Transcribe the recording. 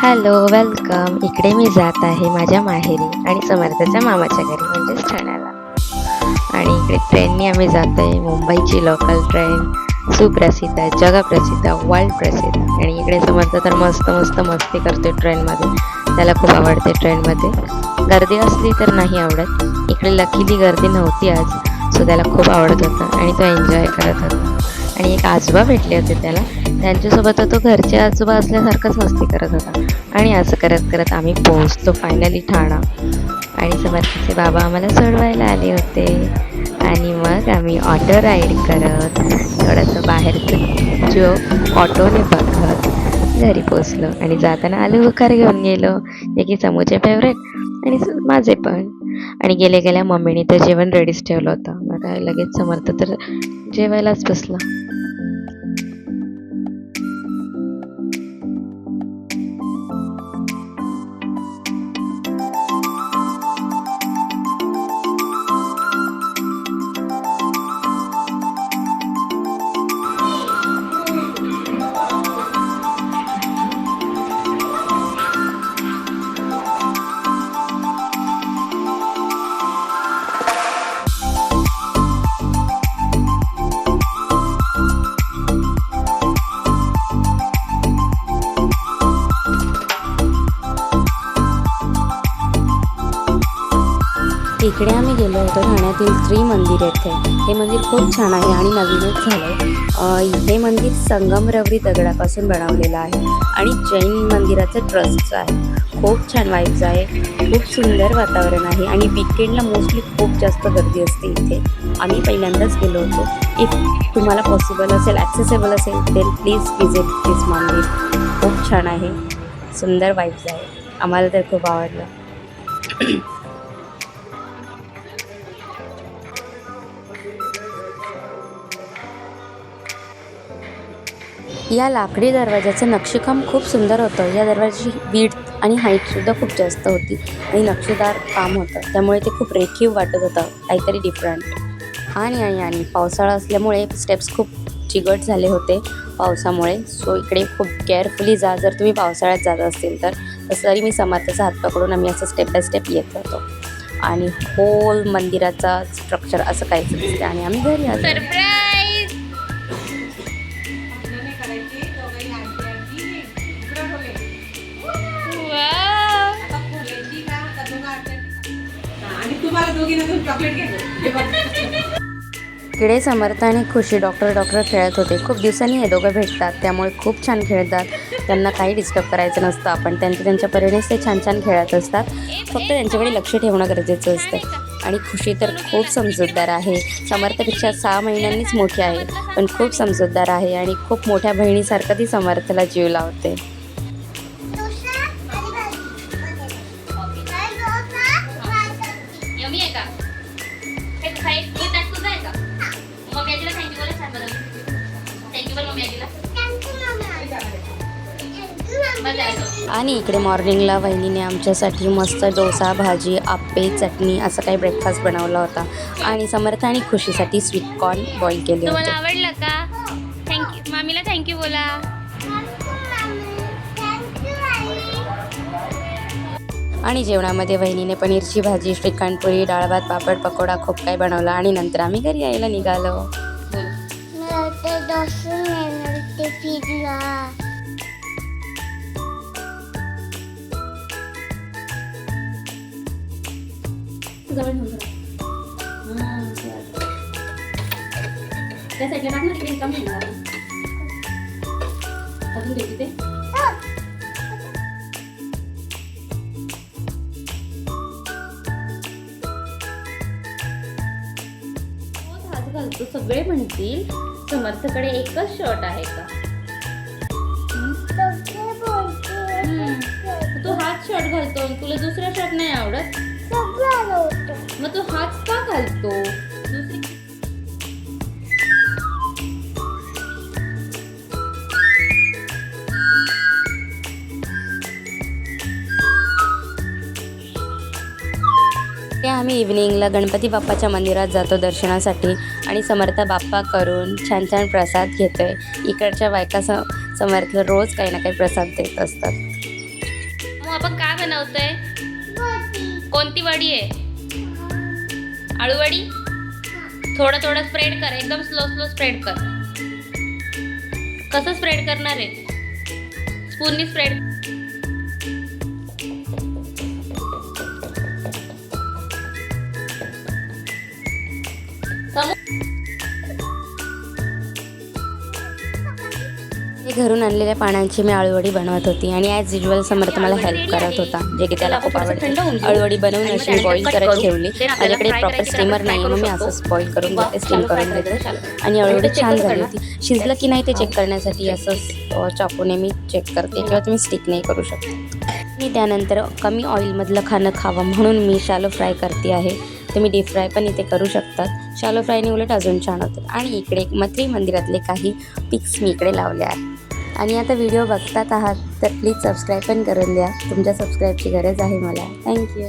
Hello, welcome. इकडे मी जात आहे माझ्या माहेरी आणि समर्थाच्या मामाच्या घरी म्हणजेच ठाण्याला. आणि इकडे ट्रेनने आम्ही जातो आहे. मुंबईची लोकल ट्रेन सुप्रसिद्ध, जगप्रसिद्ध, वर्ल्ड प्रसिद्ध. आणि इकडे समर्थ तर मस्त मस्त मस्ती करते ट्रेनमध्ये. त्याला खूप आवडते ट्रेनमध्ये. गर्दी असली तर नाही आवडत. इकडे लकीली गर्दी नव्हती आज, सो त्याला खूप आवडत होतं आणि तो एन्जॉय करत होता. आणि एक आजोबा भेटले होते त्याला. त्यांच्यासोबत तो घरचे आजोबा असल्यासारखंच मस्ती करत होता. आणि असं करत करत आम्ही पोहोचलो फायनली ठाणा. आणि समर्थचे बाबा आम्हाला सोडवायला आले होते. आणि मग आम्ही ऑटो राईड करत थोडंसं बाहेरचं जो ऑटोने बघत घरी पोचलो. आणि जाताना आलू बुखार घेऊन गेलो, जे की समूचे फेवरेट आणि माझे पण. आणि गेल्या गेल्या मम्मीने तर जेवण रेडीच ठेवलं होतं. मग काय लगेच समर्थ तर जेवायलाच बसला. इकडे आम्ही गेलो होतो ठाण्यातील त्रिमंदिर येथे. हे मंदिर खूप छान आहे आणि नवीनच झालं आहे. हे मंदिर संगमरवरी दगडापासून बनवलेलं आहे आणि जैन मंदिराचं ट्रस्टचं आहे. खूप छान वाईब्स आहे, खूप सुंदर वातावरण आहे आणि वीकेंडला मोस्टली खूप जास्त गर्दी असते इथे. आम्ही पहिल्यांदाच गेलो होतो. इफ तुम्हाला पॉसिबल असेल, ॲक्सेसेबल असेल, देन प्लीज विजिट दिस मंदिर. खूप छान आहे, सुंदर वाईब्स आहे. आम्हाला तर खूप आवडलं. या लाकडी दरवाजाचं नक्षीकाम खूप सुंदर होतं. या दरवाजाची विड्थ आणि हाईटसुद्धा खूप जास्त होती आणि नक्षीदार काम होतं, त्यामुळे ते खूप रेखीव वाटत होतं, काहीतरी डिफरंट. आणि पावसाळा असल्यामुळे स्टेप्स खूप चिकट झाले होते पावसामुळे. सो इकडे खूप केअरफुली जा जर तुम्ही पावसाळ्यात जात असतील तर. तसं तरी मी समर्थाचा हात पकडून आम्ही असं स्टेप बाय स्टेप येत होतो. आणि होल मंदिराचा स्ट्रक्चर असं काहीच दिसते. आणि आम्ही घरी आलो. इकडे समर्थ आणि खुशी डॉक्टर खेळत होते. खूप दिवसांनी हे दोघं भेटतात, त्यामुळे खूप छान खेळतात. त्यांना काही डिस्टर्ब करायचं नसतं. आपण त्यांच्या परीनेच ते छान छान खेळत असतात. फक्त त्यांच्याकडे लक्ष ठेवणं गरजेचं असतं. आणि खुशी तर खूप समजूतदार आहे. समर्थपेक्षा 6 महिन्यांनीच मोठी आहे, पण खूप समजूतदार आहे आणि खूप मोठ्या बहिणीसारखं ती समर्थला जीव लावते. आणि इकडे मॉर्निंगला वहिनीने आमच्यासाठी मस्त डोसा, भाजी, आप्पे, चटणी असं काही ब्रेकफास्ट बनवला होता. आणि समर्थ आणि खुशीसाठी स्वीट कॉर्न बॉईल केले होते. तुम्हाला आवडलं का? थँक्यू मामीला, थँक्यू बोला. आणि जेवणामध्ये वहिनीने पनीरची भाजी, श्रीखंड, पुरी, डाळ भात, पापड, पकोडा खूप काही बनवला. आणि नंतर आम्ही घरी यायला निघालो. त्या साईडला टाक ना, तिकडे काम होणार. अजून देते ते. हात घालतो. सगळे म्हणतील समर्थकडे एकच शर्ट आहे का? तू हाच शर्ट घालतो, तुला दुसरा शर्ट नाही आवडत? मग तू हाच का घालतो? ते आम्ही इव्हिनिंगला गणपती बाप्पाच्या मंदिरात जातो दर्शनासाठी. आणि समर्थ बाप्पा करून छान छान प्रसाद घेतोय. इकडच्या बायका समर्थ रोज काही ना काही प्रसाद देत असतात. आपण काय बनवतोय? कोणती वडी आहे? आळूवडी. थोडं थोडं स्प्रेड कर, एकदम स्लो स्लो स्प्रेड कर. कसं स्प्रेड करणार आहे? स्पूननी स्प्रेड. घरून आणलेल्या पानांची मी आळूवडी बनवत होती आणि ॲज युजल समर्थ मला हेल्प करत होता, जे की त्याला खूप आवडते. आळूवडी बनवून अशी बॉईल करत ठेवली. माझ्याकडे प्रॉपर स्टीमर नाही, मग मी असंच बॉईल करून घेते, स्टीम करून घेते. आणि आळूवडी छान झाली होती. शिजलं की नाही ते चेक करण्यासाठी असंच चाकूने मी चेक करते, किंवा तुम्ही स्टिक नाही करू शकता. मी त्यानंतर कमी ऑइलमधलं खाणं खावं म्हणून मी शॅलो फ्राय करते आहे. तुम्ही डीप फ्राय पण इथे करू शकतात. शॅलो फ्रायने उलट अजून छान होतं. आणि इकडे मत्री मंदिरातले काही पिक्स मी इकडे लावले आहेत. आणि आता व्हिडिओ बघतात आहात तर प्लीज सबस्क्राईब पण करून द्या. तुमच्या सबस्क्राईबची गरज आहे मला. थँक्यू.